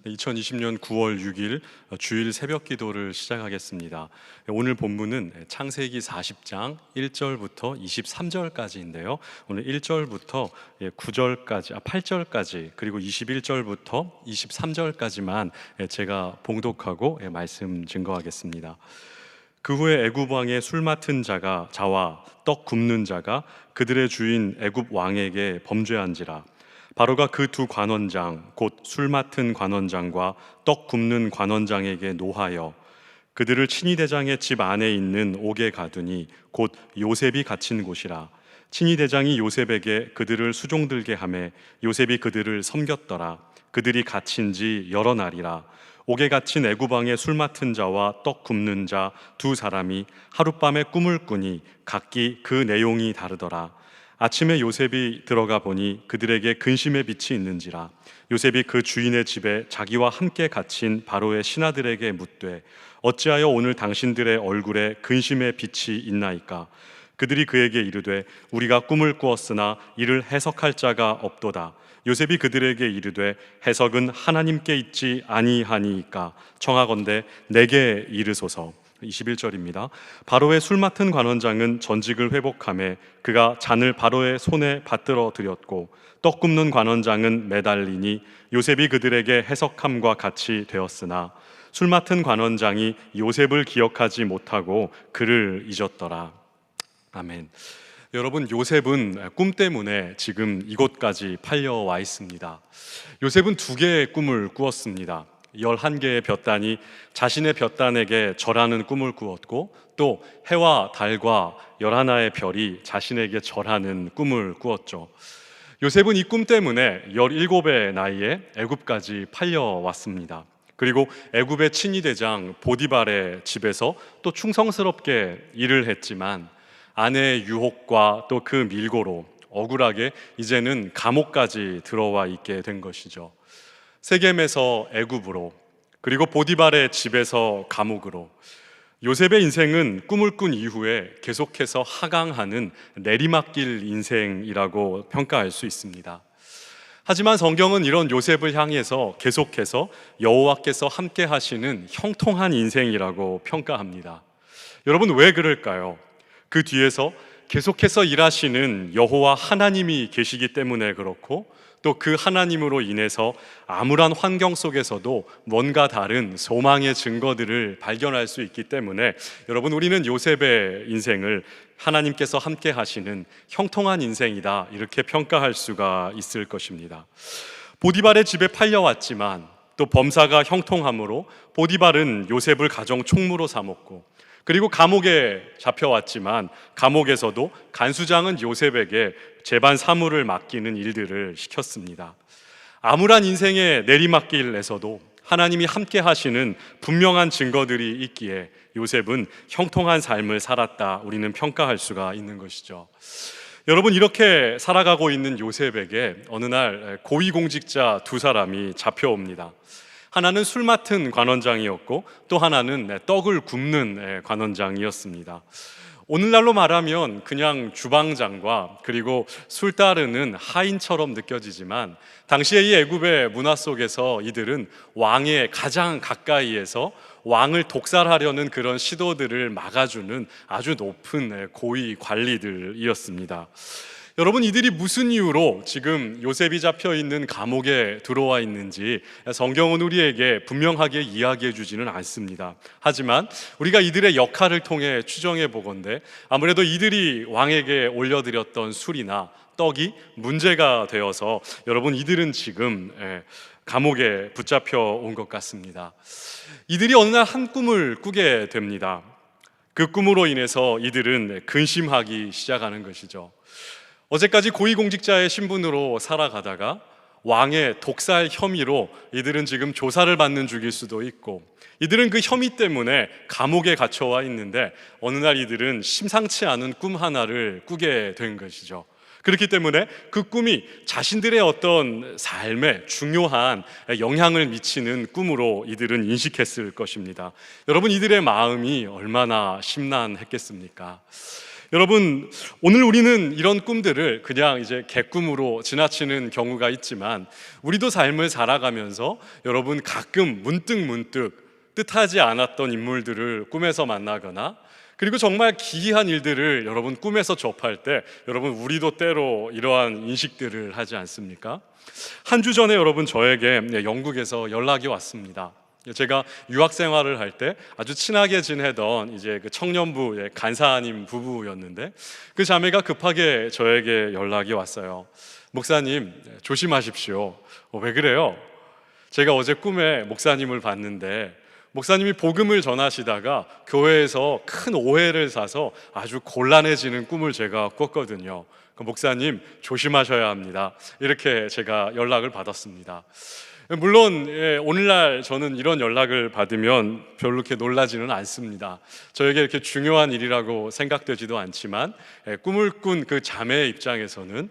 2020년 9월 6일 주일 새벽 기도를 시작하겠습니다. 오늘 본문은 창세기 40장 1절부터 23절까지인데요. 오늘 1절부터 8절까지 그리고 21절부터 23절까지만 제가 봉독하고 말씀 증거하겠습니다. 그 후에 애굽 왕의 술 맡은 자와 떡 굽는 자가 그들의 주인 애굽 왕에게 범죄한지라. 바로가 그 두 관원장 곧 술 맡은 관원장과 떡 굽는 관원장에게 노하여 그들을 친위대장의 집 안에 있는 옥에 가두니 곧 요셉이 갇힌 곳이라. 친위대장이 요셉에게 그들을 수종들게 하매 요셉이 그들을 섬겼더라. 그들이 갇힌 지 여러 날이라. 옥에 갇힌 애굽 왕의 술 맡은 자와 떡 굽는 자 두 사람이 하룻밤에 꿈을 꾸니 각기 그 내용이 다르더라. 아침에 요셉이 들어가 보니 그들에게 근심의 빛이 있는지라. 요셉이 그 주인의 집에 자기와 함께 갇힌 바로의 신하들에게 묻되 어찌하여 오늘 당신들의 얼굴에 근심의 빛이 있나이까. 그들이 그에게 이르되 우리가 꿈을 꾸었으나 이를 해석할 자가 없도다. 요셉이 그들에게 이르되 해석은 하나님께 있지 아니하니이까 청하건대 내게 이르소서. 21절입니다. 바로의 술 맡은 관원장은 전직을 회복하매 그가 잔을 바로의 손에 받들어 드렸고 떡 굽는 관원장은 매달리니 요셉이 그들에게 해석함과 같이 되었으나 술 맡은 관원장이 요셉을 기억하지 못하고 그를 잊었더라. 아멘. 여러분, 요셉은 꿈 때문에 지금 이곳까지 팔려와 있습니다. 요셉은 두 개의 꿈을 꾸었습니다. 11개의 볕단이 자신의 볕단에게 절하는 꿈을 꾸었고 또 해와 달과 11의 별이 자신에게 절하는 꿈을 꾸었죠. 요셉은 이 꿈 때문에 17의 나이에 애굽까지 팔려왔습니다. 그리고 애굽의 친위대장 보디발의 집에서 또 충성스럽게 일을 했지만 아내의 유혹과 또 그 밀고로 억울하게 이제는 감옥까지 들어와 있게 된 것이죠. 세겜에서 애굽으로 그리고 보디발의 집에서 감옥으로 요셉의 인생은 꿈을 꾼 이후에 계속해서 하강하는 내리막길 인생이라고 평가할 수 있습니다. 하지만 성경은 이런 요셉을 향해서 계속해서 여호와께서 함께 하시는 형통한 인생이라고 평가합니다. 여러분, 왜 그럴까요? 그 뒤에서 계속해서 일하시는 여호와 하나님이 계시기 때문에 그렇고 또 그 하나님으로 인해서 암울한 환경 속에서도 뭔가 다른 소망의 증거들을 발견할 수 있기 때문에 여러분, 우리는 요셉의 인생을 하나님께서 함께 하시는 형통한 인생이다 이렇게 평가할 수가 있을 것입니다. 보디발의 집에 팔려왔지만 또 범사가 형통함으로 보디발은 요셉을 가정 총무로 삼았고 그리고 감옥에 잡혀왔지만 감옥에서도 간수장은 요셉에게 재반 사무를 맡기는 일들을 시켰습니다. 암울한 인생의 내리막길에서도 하나님이 함께 하시는 분명한 증거들이 있기에 요셉은 형통한 삶을 살았다 우리는 평가할 수가 있는 것이죠. 여러분, 이렇게 살아가고 있는 요셉에게 어느 날 고위공직자 두 사람이 잡혀옵니다. 하나는 술 맡은 관원장이었고 또 하나는 떡을 굽는 관원장이었습니다. 오늘날로 말하면 그냥 주방장과 그리고 술 따르는 하인처럼 느껴지지만 당시의 이 애굽의 문화 속에서 이들은 왕의 가장 가까이에서 왕을 독살하려는 그런 시도들을 막아주는 아주 높은 고위 관리들이었습니다. 여러분, 이들이 무슨 이유로 지금 요셉이 잡혀 있는 감옥에 들어와 있는지 성경은 우리에게 분명하게 이야기해 주지는 않습니다. 하지만 우리가 이들의 역할을 통해 추정해 보건대 아무래도 이들이 왕에게 올려드렸던 술이나 떡이 문제가 되어서 여러분, 이들은 지금 감옥에 붙잡혀 온 것 같습니다. 이들이 어느 날 한 꿈을 꾸게 됩니다. 그 꿈으로 인해서 이들은 근심하기 시작하는 것이죠. 어제까지 고위공직자의 신분으로 살아가다가 왕의 독살 혐의로 이들은 지금 조사를 받는 중일 수도 있고 이들은 그 혐의 때문에 감옥에 갇혀와 있는데 어느 날 이들은 심상치 않은 꿈 하나를 꾸게 된 것이죠. 그렇기 때문에 그 꿈이 자신들의 어떤 삶에 중요한 영향을 미치는 꿈으로 이들은 인식했을 것입니다. 여러분, 이들의 마음이 얼마나 심란했겠습니까? 여러분, 오늘 우리는 이런 꿈들을 그냥 이제 개꿈으로 지나치는 경우가 있지만, 우리도 삶을 살아가면서 여러분 가끔 문득 뜻하지 않았던 인물들을 꿈에서 만나거나, 그리고 정말 기이한 일들을 여러분 꿈에서 접할 때 여러분 우리도 때로 이러한 인식들을 하지 않습니까? 한 주 전에 여러분 저에게 영국에서 연락이 왔습니다. 제가 유학 생활을 할 때 아주 친하게 지내던 이제 그 청년부의 간사님 부부였는데, 그 자매가 급하게 저에게 연락이 왔어요. 목사님, 조심하십시오. 왜 그래요? 제가 어제 꿈에 목사님을 봤는데 목사님이 복음을 전하시다가 교회에서 큰 오해를 사서 아주 곤란해지는 꿈을 제가 꿨거든요. 목사님, 조심하셔야 합니다. 이렇게 제가 연락을 받았습니다. 물론 오늘날 저는 이런 연락을 받으면 별로 그렇게 놀라지는 않습니다. 저에게 이렇게 중요한 일이라고 생각되지도 않지만, 꿈을 꾼 그 자매의 입장에서는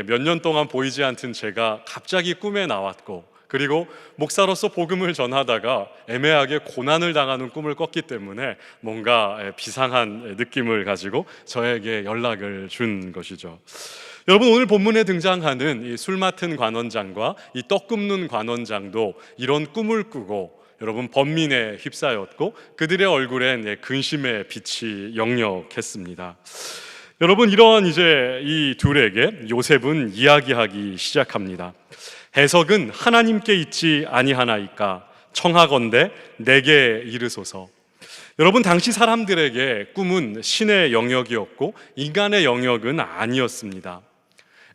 몇 년 동안 보이지 않던 제가 갑자기 꿈에 나왔고, 그리고 목사로서 복음을 전하다가 애매하게 고난을 당하는 꿈을 꿨기 때문에 뭔가 비상한 느낌을 가지고 저에게 연락을 준 것이죠. 여러분, 오늘 본문에 등장하는 이 술 맡은 관원장과 이 떡 굽는 관원장도 이런 꿈을 꾸고 여러분 번민에 휩싸였고, 그들의 얼굴엔 근심의 빛이 역력했습니다. 여러분, 이러한 이제 이 둘에게 요셉은 이야기하기 시작합니다. 해석은 하나님께 있지 아니하나이까 청하건대 내게 이르소서. 여러분, 당시 사람들에게 꿈은 신의 영역이었고 인간의 영역은 아니었습니다.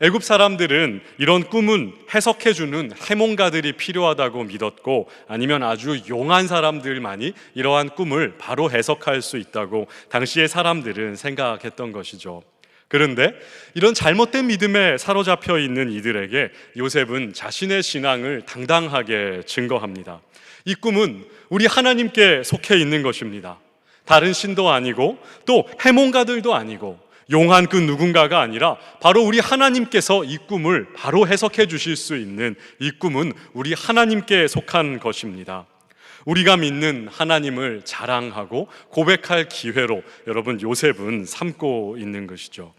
애굽 사람들은 이런 꿈은 해석해주는 해몽가들이 필요하다고 믿었고, 아니면 아주 용한 사람들만이 이러한 꿈을 바로 해석할 수 있다고 당시의 사람들은 생각했던 것이죠. 그런데 이런 잘못된 믿음에 사로잡혀 있는 이들에게 요셉은 자신의 신앙을 당당하게 증거합니다. 이 꿈은 우리 하나님께 속해 있는 것입니다. 다른 신도 아니고 또 해몽가들도 아니고 용한 그 누군가가 아니라 바로 우리 하나님께서 이 꿈을 바로 해석해 주실 수 있는 이 꿈은 우리 하나님께 속한 것입니다. 우리가 믿는 하나님을 자랑하고 고백할 기회로 여러분 요셉은 삼고 있는 것이죠.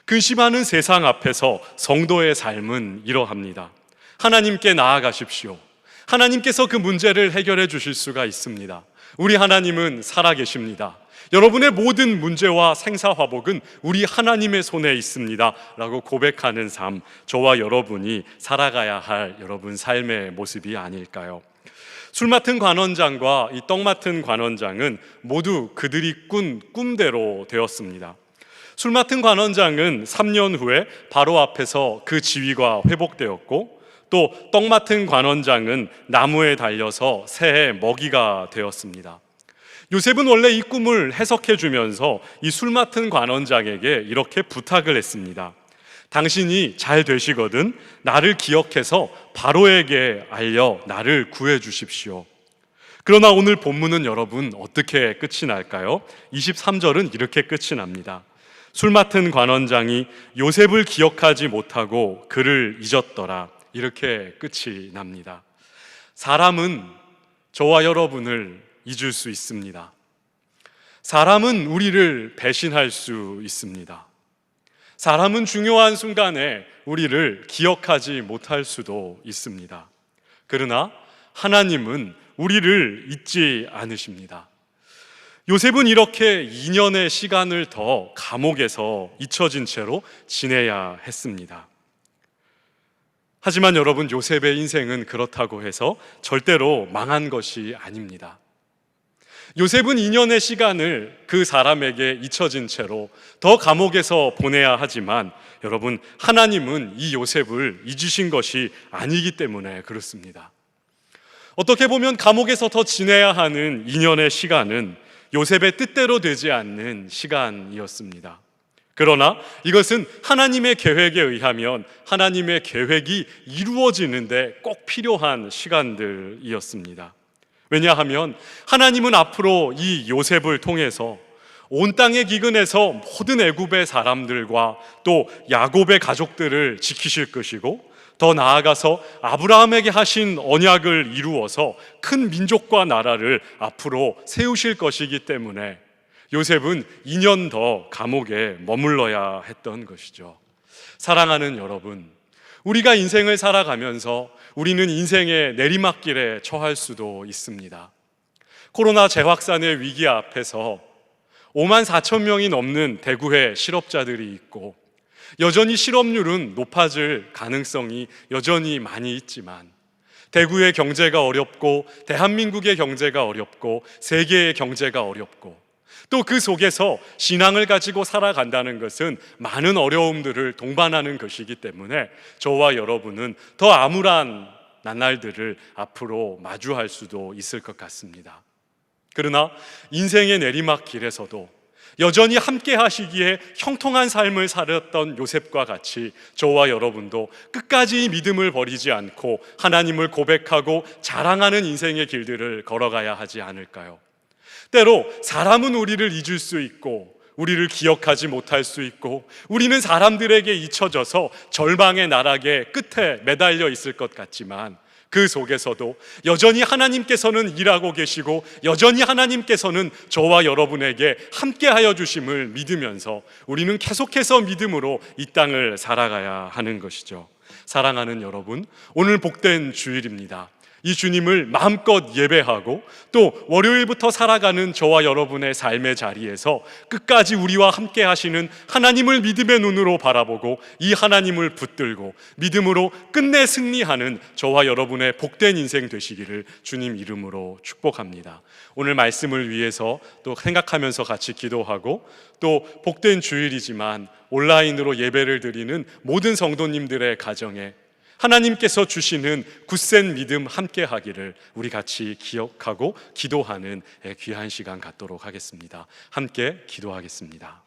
근심하는 세상 앞에서 성도의 삶은 이러합니다. 하나님께 나아가십시오. 하나님께서 그 문제를 해결해 주실 수가 있습니다. 우리 하나님은 살아계십니다. 여러분의 모든 문제와 생사화복은 우리 하나님의 손에 있습니다 라고 고백하는 삶, 저와 여러분이 살아가야 할 여러분 삶의 모습이 아닐까요? 술 맡은 관원장과 이 떡 맡은 관원장은 모두 그들이 꾼 꿈대로 되었습니다. 술 맡은 관원장은 3년 후에 바로 앞에서 그 지위가 회복되었고, 또 떡 맡은 관원장은 나무에 달려서 새의 먹이가 되었습니다. 요셉은 원래 이 꿈을 해석해 주면서 이 술 맡은 관원장에게 이렇게 부탁을 했습니다. 당신이 잘 되시거든 나를 기억해서 바로에게 알려 나를 구해 주십시오. 그러나 오늘 본문은 여러분 어떻게 끝이 날까요? 23절은 이렇게 끝이 납니다. 술 맡은 관원장이 요셉을 기억하지 못하고 그를 잊었더라. 이렇게 끝이 납니다. 사람은 저와 여러분을 잊을 수 있습니다. 사람은 우리를 배신할 수 있습니다. 사람은 중요한 순간에 우리를 기억하지 못할 수도 있습니다. 그러나 하나님은 우리를 잊지 않으십니다. 요셉은 이렇게 2년의 시간을 더 감옥에서 잊혀진 채로 지내야 했습니다. 하지만 여러분, 요셉의 인생은 그렇다고 해서 절대로 망한 것이 아닙니다. 요셉은 2년의 시간을 그 사람에게 잊혀진 채로 더 감옥에서 보내야 하지만 여러분, 하나님은 이 요셉을 잊으신 것이 아니기 때문에 그렇습니다. 어떻게 보면 감옥에서 더 지내야 하는 2년의 시간은 요셉의 뜻대로 되지 않는 시간이었습니다. 그러나 이것은 하나님의 계획에 의하면 하나님의 계획이 이루어지는데 꼭 필요한 시간들이었습니다. 왜냐하면 하나님은 앞으로 이 요셉을 통해서 온 땅의 기근에서 모든 애굽의 사람들과 또 야곱의 가족들을 지키실 것이고, 더 나아가서 아브라함에게 하신 언약을 이루어서 큰 민족과 나라를 앞으로 세우실 것이기 때문에 요셉은 2년 더 감옥에 머물러야 했던 것이죠. 사랑하는 여러분, 우리가 인생을 살아가면서 우리는 인생의 내리막길에 처할 수도 있습니다. 코로나 재확산의 위기 앞에서 5만 4천 명이 넘는 대구의 실업자들이 있고 여전히 실업률은 높아질 가능성이 여전히 많이 있지만 대구의 경제가 어렵고 대한민국의 경제가 어렵고 세계의 경제가 어렵고 또 그 속에서 신앙을 가지고 살아간다는 것은 많은 어려움들을 동반하는 것이기 때문에 저와 여러분은 더 암울한 나날들을 앞으로 마주할 수도 있을 것 같습니다. 그러나 인생의 내리막길에서도 여전히 함께 하시기에 형통한 삶을 살았던 요셉과 같이 저와 여러분도 끝까지 믿음을 버리지 않고 하나님을 고백하고 자랑하는 인생의 길들을 걸어가야 하지 않을까요? 때로 사람은 우리를 잊을 수 있고 우리를 기억하지 못할 수 있고 우리는 사람들에게 잊혀져서 절망의 나락의 끝에 매달려 있을 것 같지만 그 속에서도 여전히 하나님께서는 일하고 계시고 여전히 하나님께서는 저와 여러분에게 함께하여 주심을 믿으면서 우리는 계속해서 믿음으로 이 땅을 살아가야 하는 것이죠. 사랑하는 여러분, 오늘 복된 주일입니다. 이 주님을 마음껏 예배하고 또 월요일부터 살아가는 저와 여러분의 삶의 자리에서 끝까지 우리와 함께 하시는 하나님을 믿음의 눈으로 바라보고 이 하나님을 붙들고 믿음으로 끝내 승리하는 저와 여러분의 복된 인생 되시기를 주님 이름으로 축복합니다. 오늘 말씀을 위해서 또 생각하면서 같이 기도하고 또 복된 주일이지만 온라인으로 예배를 드리는 모든 성도님들의 가정에 하나님께서 주시는 굳센 믿음 함께 하기를 우리 같이 기억하고 기도하는 귀한 시간 갖도록 하겠습니다. 함께 기도하겠습니다.